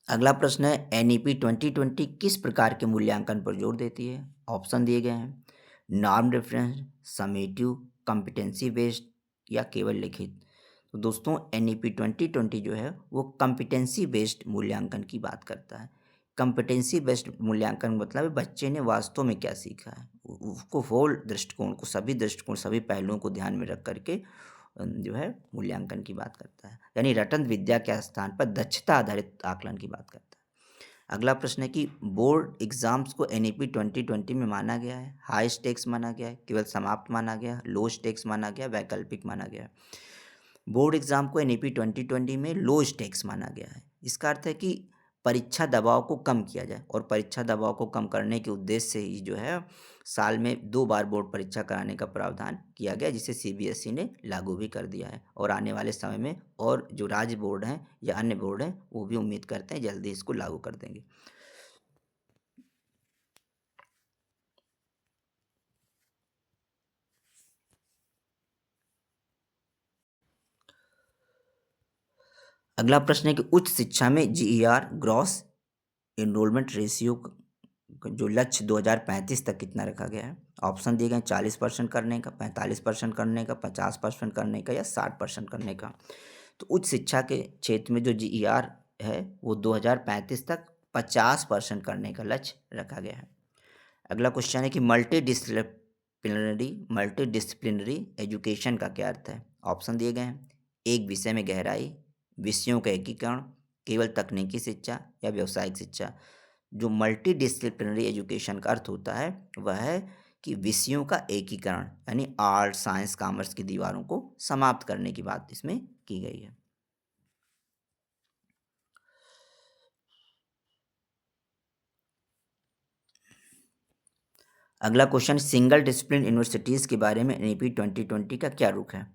Speaker 1: अगला प्रश्न है एनईपी 2020 किस प्रकार के मूल्यांकन पर जोर देती है। ऑप्शन दिए गए हैं norm reference, summative, competency based या केवल लिखित। तो दोस्तों एनईपी 2020 जो है वो कॉम्पिटेंसी बेस्ड मूल्यांकन की बात करता है। कॉम्पिटेंसी बेस्ड मूल्यांकन मतलब है बच्चे ने वास्तव में क्या सीखा है, उसको होल दृष्टिकोण को, सभी दृष्टिकोण, सभी पहलुओं को ध्यान में रख करके जो है मूल्यांकन की बात करता है, यानी रटन विद्या के स्थान पर दक्षता आधारित आकलन की बात करता है। अगला प्रश्न है कि बोर्ड एग्जाम्स को एनईपी 2020 में माना गया है, हाई स्टेक्स माना गया है, केवल समाप्त माना गया, लो स्टेक्स माना गया, वैकल्पिक माना गया। बोर्ड एग्जाम को एनईपी 2020 में लो स्टेक्स माना गया है। इसका अर्थ है कि परीक्षा दबाव को कम किया जाए, और परीक्षा दबाव को कम करने के उद्देश्य से ही जो है साल में 2 बार बोर्ड परीक्षा कराने का प्रावधान किया गया, जिसे सीबीएसई ने लागू भी कर दिया है। और आने वाले समय में और जो राज्य बोर्ड हैं या अन्य बोर्ड हैं वो भी उम्मीद करते हैं जल्दी इसको लागू कर देंगे। अगला प्रश्न है कि उच्च शिक्षा में जीईआर ग्रॉस इनरोलमेंट रेशियो जो लक्ष्य 2035 तक कितना रखा गया है। ऑप्शन दिए गए 40% करने का, 45% करने का, 50% करने का या 60% करने का। तो उच्च शिक्षा के क्षेत्र में जो जीईआर है वो 2035 तक 50% करने का लक्ष्य रखा गया है। अगला क्वेश्चन है कि मल्टी डिसिप्लिनरी एजुकेशन का क्या अर्थ है। ऑप्शन दिए गए हैं एक विषय में गहराई, विषयों का एकीकरण, केवल तकनीकी शिक्षा या व्यावसायिक शिक्षा। जो मल्टी डिसिप्लिनरी एजुकेशन का अर्थ होता है वह है कि विषयों का एकीकरण, यानी आर्ट, साइंस, कॉमर्स की दीवारों को समाप्त करने की बात इसमें की गई है। अगला क्वेश्चन सिंगल डिसिप्लिन यूनिवर्सिटीज़ के बारे में एनईपी 2020 का क्या रुख है।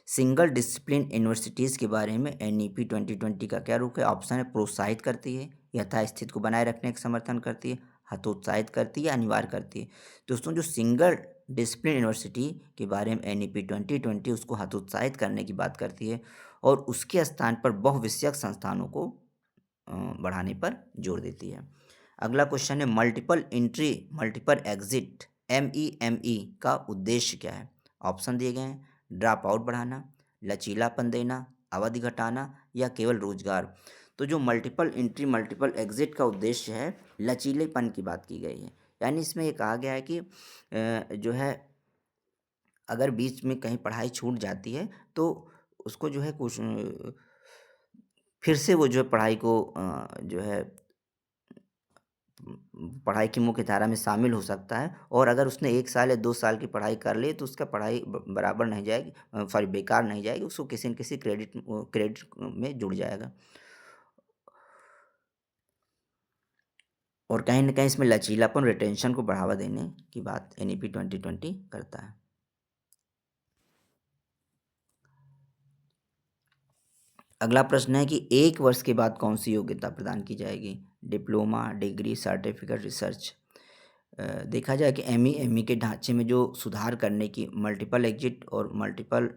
Speaker 1: सिंगल डिसिप्लिन यूनिवर्सिटीज़ के बारे में एनईपी 2020 का क्या रुख है। ऑप्शन है प्रोत्साहित करती है, यथास्थिति को बनाए रखने का समर्थन करती है, हतोत्साहित करती है या अनिवार्य करती है। दोस्तों जो सिंगल डिसिप्लिन यूनिवर्सिटी के बारे में एनईपी 2020 उसको हतोत्साहित करने की बात करती है और उसके स्थान पर बहुविषयक संस्थानों को बढ़ाने पर जोर देती है। अगला क्वेश्चन है मल्टीपल एंट्री मल्टीपल एग्जिट एमईएमई का उद्देश्य क्या है। ऑप्शन दिए गए हैं ड्रॉप आउट बढ़ाना, लचीलापन देना, अवधि घटाना या केवल रोजगार। तो जो मल्टीपल एंट्री मल्टीपल एग्जिट का उद्देश्य है लचीलेपन की बात की गई है, यानी इसमें ये कहा गया है कि जो है अगर बीच में कहीं पढ़ाई छूट जाती है तो उसको जो है कुछ फिर से वो जो है पढ़ाई को जो है पढ़ाई की मुख्य धारा में शामिल हो सकता है, और अगर उसने 1 साल या 2 साल की पढ़ाई कर ली तो उसका पढ़ाई बराबर नहीं जाएगी, सॉरी बेकार नहीं जाएगी, उसको किसी न किसी क्रेडिट में जुड़ जाएगा। और कहीं न कहीं इसमें लचीलापन रिटेंशन को बढ़ावा देने की बात एनईपी 2020 करता है। अगला प्रश्न है कि 1 वर्ष के बाद कौन सी योग्यता प्रदान की जाएगी। Diploma, degree, certificate, research. देखा जाए कि एमई के ढांचे में जो सुधार करने की मल्टीपल एग्जिट और मल्टीपल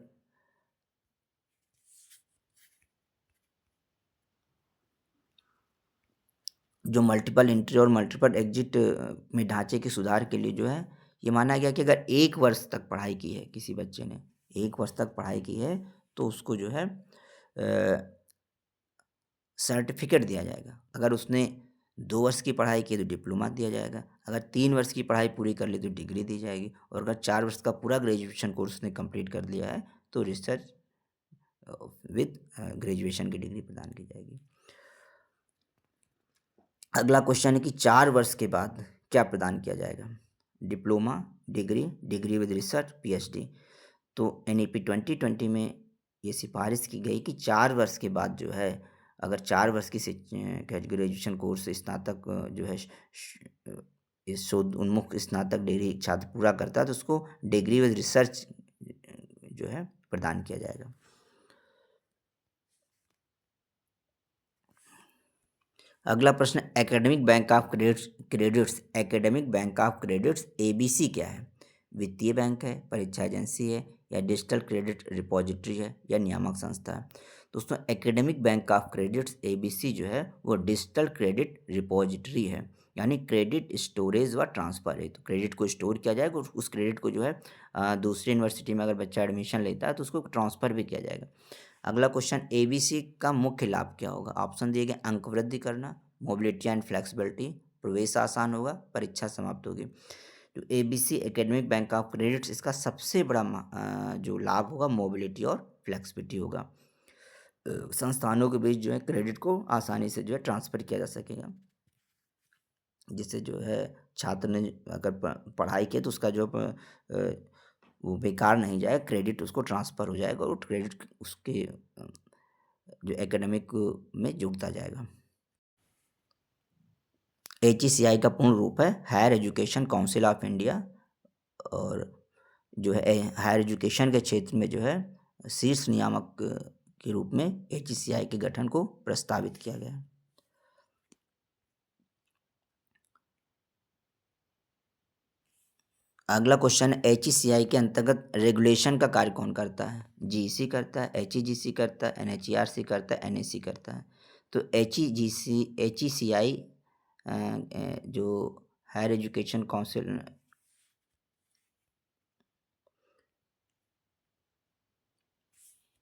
Speaker 1: जो मल्टीपल एंट्री और मल्टीपल एग्जिट में ढांचे के सुधार के लिए जो है ये माना गया कि अगर 1 वर्ष तक पढ़ाई की है किसी बच्चे ने, 1 वर्ष तक पढ़ाई की है तो उसको जो है सर्टिफिकेट दिया जाएगा। अगर उसने 2 वर्ष की पढ़ाई की तो डिप्लोमा दिया जाएगा। अगर 3 वर्ष की पढ़ाई पूरी कर ली तो डिग्री दी जाएगी, और अगर 4 वर्ष का पूरा ग्रेजुएशन कोर्स उसने कंप्लीट कर लिया है तो रिसर्च विद ग्रेजुएशन की डिग्री प्रदान की जाएगी। अगला क्वेश्चन है कि 4 वर्ष के बाद क्या प्रदान किया जाएगा? Diploma, degree, degree with research, PhD. तो एनईपी 2020 में ये सिफारिश की गई कि 4 वर्ष के बाद जो है, अगर 4 वर्ष की ग्रेजुएशन कोर्स स्नातक जो है इस शोध उन्मुख स्नातक डिग्री छात्र पूरा करता है तो उसको डिग्री विद रिसर्च जो है प्रदान किया जाएगा। अगला प्रश्न, academic bank of credits academic bank of credits ABC क्या है? वित्तीय बैंक है, परीक्षा एजेंसी है, या डिजिटल क्रेडिट रिपॉजिटरी है, या नियामक संस्था है? दोस्तों, academic bank of credits ABC जो है वो डिजिटल क्रेडिट रिपॉजिटरी है, यानी क्रेडिट स्टोरेज व ट्रांसफ़र है। तो क्रेडिट को स्टोर किया जाएगा और उस क्रेडिट को जो है दूसरी यूनिवर्सिटी में अगर बच्चा एडमिशन लेता है तो उसको ट्रांसफ़र भी किया जाएगा। अगला क्वेश्चन, एबीसी का मुख्य लाभ क्या होगा? ऑप्शन दिए गए, अंक वृद्धि करना, मोबिलिटी एंड फ्लेक्सिबिलिटी, प्रवेश आसान होगा, परीक्षा समाप्त होगी। तो ABC academic bank of credits इसका सबसे बड़ा जो लाभ होगा मोबिलिटी और फ्लेक्सिबिलिटी होगा। संस्थानों के बीच जो है क्रेडिट को आसानी से जो है ट्रांसफ़र किया जा सकेगा, जिससे जो है छात्र ने अगर पढ़ाई की तो उसका जो वो बेकार नहीं जाएगा, क्रेडिट उसको ट्रांसफ़र हो जाएगा और क्रेडिट उसके जो एकेडमिक में जुड़ता जाएगा। HECI का पूर्ण रूप है higher education council of India, और जो है हायर एजुकेशन के क्षेत्र में जो है शीर्ष नियामक के रूप में HECI के गठन को प्रस्तावित किया गया है। अगला क्वेश्चन है, HECI के अंतर्गत रेगुलेशन का कार्य कौन करता है? GEC करता है, HEGC करता है, NHERC करता है, NAC करता है। तो HECI जो higher education council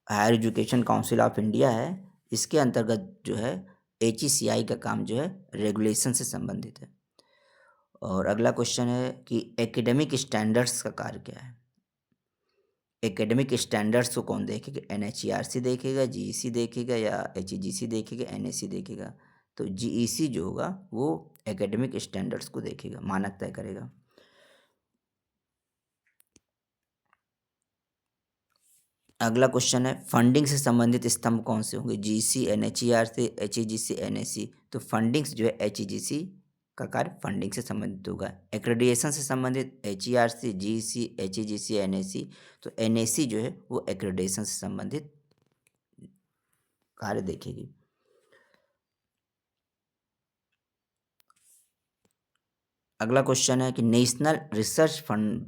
Speaker 1: higher education council of India है, इसके अंतर्गत जो है HECI का काम जो है रेगुलेशन से संबंधित है। और अगला क्वेश्चन है कि एकेडमिक स्टैंडर्ड्स का कार्य क्या है? एकेडमिक स्टैंडर्ड्स को कौन देखेगा? NHERC देखेगा, GEC देखेगा, या HEGC देखेगा, NAC देखेगा? तो GEC जो होगा वो एकेडमिक स्टैंडर्ड्स को देखेगा, मानक तय करेगा। अगला क्वेश्चन है, फंडिंग से संबंधित स्तंभ कौन से होंगे? GEC, NHERC, HEGC, NAC। तो फंडिंग्स जो है HEGC का कार्य फंडिंग से संबंधित होगा। एक्रेडिटेशन से संबंधित HERC, GEC, HEGC, NAC। तो NAC जो है वो एक्रेडिटेशन से संबंधित कार्य देखेगी। अगला क्वेश्चन है कि नेशनल रिसर्च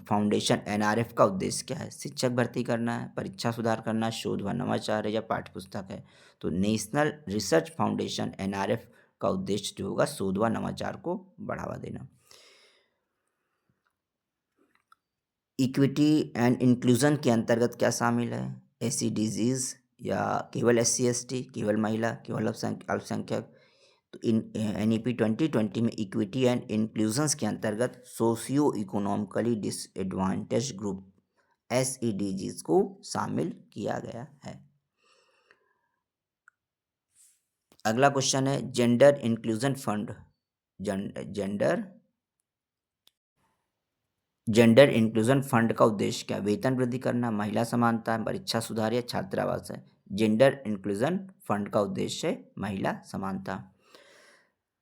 Speaker 1: फाउंडेशन NRF का उद्देश्य क्या है? शिक्षक भर्ती करना है, परीक्षा सुधार करना, शोध व नवाचार है, या पाठ्यपुस्तक है? तो नेशनल रिसर्च फाउंडेशन NRF का उद्देश्य जो होगा शोध व नवाचार को बढ़ावा देना। इक्विटी एंड इंक्लूजन के अंतर्गत क्या शामिल है? SCDGs, या केवल SC/ST, केवल महिला, केवल अल्पसंख्यक? तो NEP 2020 में इक्विटी एंड इंक्लूजन्स के अंतर्गत socio economically disadvantage group SEDGs को शामिल किया गया है। अगला क्वेश्चन है, gender inclusion fund gender inclusion fund का उद्देश्य क्या? वेतन वृद्धि करना, महिला समानता, परीक्षा सुधार, या छात्रावास है? जेंडर इंक्लूजन फंड का उद्देश्य है महिला समानता।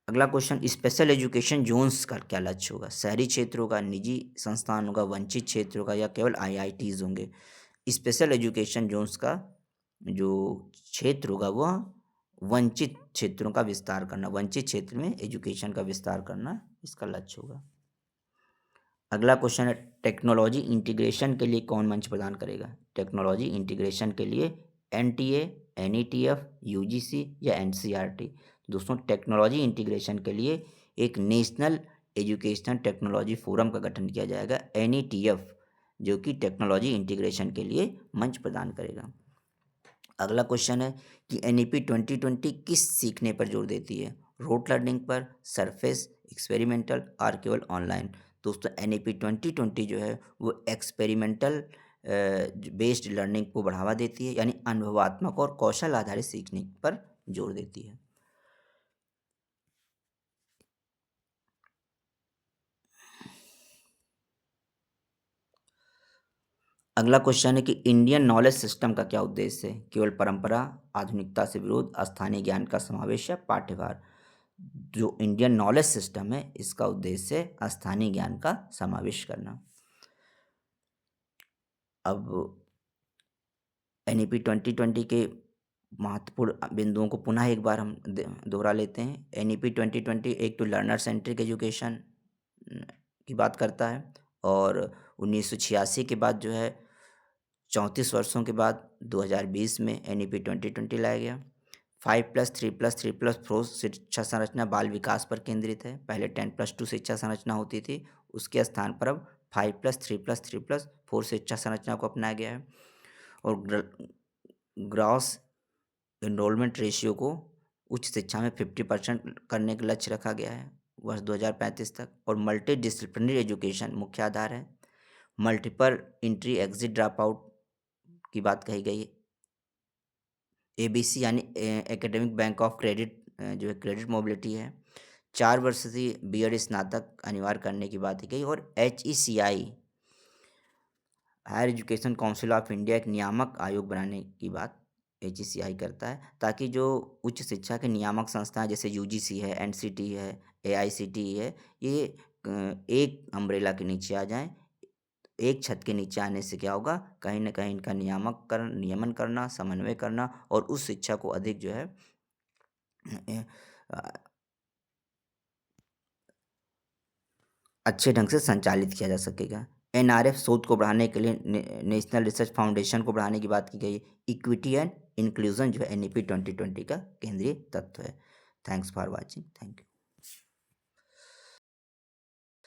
Speaker 1: अगला क्वेश्चन, स्पेशल एजुकेशन जोन्स का क्या लक्ष्य होगा? शहरी क्षेत्र होगा, निजी संस्थान होगा, वंचित क्षेत्र होगा, या केवल IITs होंगे? स्पेशल एजुकेशन जोन्स का जो क्षेत्र होगा वह वंचित क्षेत्रों का विस्तार करना, वंचित क्षेत्र में एजुकेशन का विस्तार करना इसका लक्ष्य होगा। अगला क्वेश्चन है, टेक्नोलॉजी इंटीग्रेशन के लिए कौन मंच प्रदान करेगा? टेक्नोलॉजी इंटीग्रेशन के लिए NTA, NETF, UGC, या NCERT? दोस्तों, टेक्नोलॉजी इंटीग्रेशन के लिए एक नेशनल एजुकेशनल टेक्नोलॉजी फोरम का गठन किया जाएगा, NETF, जो कि टेक्नोलॉजी इंटीग्रेशन के लिए मंच प्रदान करेगा। अगला क्वेश्चन है कि NEP 2020 किस सीखने पर जोर देती है? रोट लर्निंग पर, सरफेस, एक्सपेरिमेंटल और केवल ऑनलाइन? दोस्तों NEP 2020 जो है वो एक्सपेरिमेंटल बेस्ड लर्निंग को बढ़ावा देती है, यानी अनुभवात्मक और कौशल आधारित सीखने पर जोर देती है। अगला क्वेश्चन है कि इंडियन नॉलेज सिस्टम का क्या उद्देश्य है? केवल परंपरा, आधुनिकता से विरोध, स्थानीय ज्ञान का समावेश या पाठ्यभार? जो इंडियन नॉलेज सिस्टम है इसका उद्देश्य है स्थानीय ज्ञान का समावेश करना। अब NEP 2020 के महत्वपूर्ण बिंदुओं को पुनः एक बार हम दोहरा लेते हैं। NEP 2020 एक तो लर्नर सेंट्रिक एजुकेशन की बात करता है, और 1986 के बाद जो है 34 वर्षों के बाद 2020 में NEP 2020 लाया गया। 5+3+3+4 शिक्षा संरचना बाल विकास पर केंद्रित है। पहले 10+2 शिक्षा संरचना होती थी, उसके स्थान पर अब 5+3+3+4 शिक्षा संरचना को अपनाया गया है। और ग्रॉस एनरोलमेंट रेशियो को उच्च शिक्षा में 50% करने का लक्ष्य रखा गया है वर्ष 2035 तक। और मल्टी डिसिप्लिनरी एजुकेशन मुख्य आधार है। Multiple entry exit drop out की बात कही गई है। ABC यानी एकेडमिक बैंक ऑफ क्रेडिट, जो है क्रेडिट मोबिलिटी है। 4 वर्षीय B.Ed स्नातक अनिवार्य करने की बात की गई। और HECI higher education council of India एक नियामक आयोग बनाने की बात HECI करता है, ताकि जो उच्च शिक्षा के नियामक संस्थाएं जैसे UGC है, NCT है, AICTE है, ये एक अम्ब्रेला के नीचे आ जाएं। एक छत के नीचे आने से क्या होगा, कहीं ना कहीं इनका नियमन करना, समन्वय करना और उस शिक्षा को अधिक जो है अच्छे ढंग से संचालित किया जा सकेगा। NRF शोध को बढ़ाने के लिए नेशनल रिसर्च फाउंडेशन को बढ़ाने की बात की गई। इक्विटी एंड इंक्लूजन जो है NEP 2020 का केंद्रीय तत्व है। Thanks for watching. Thank you.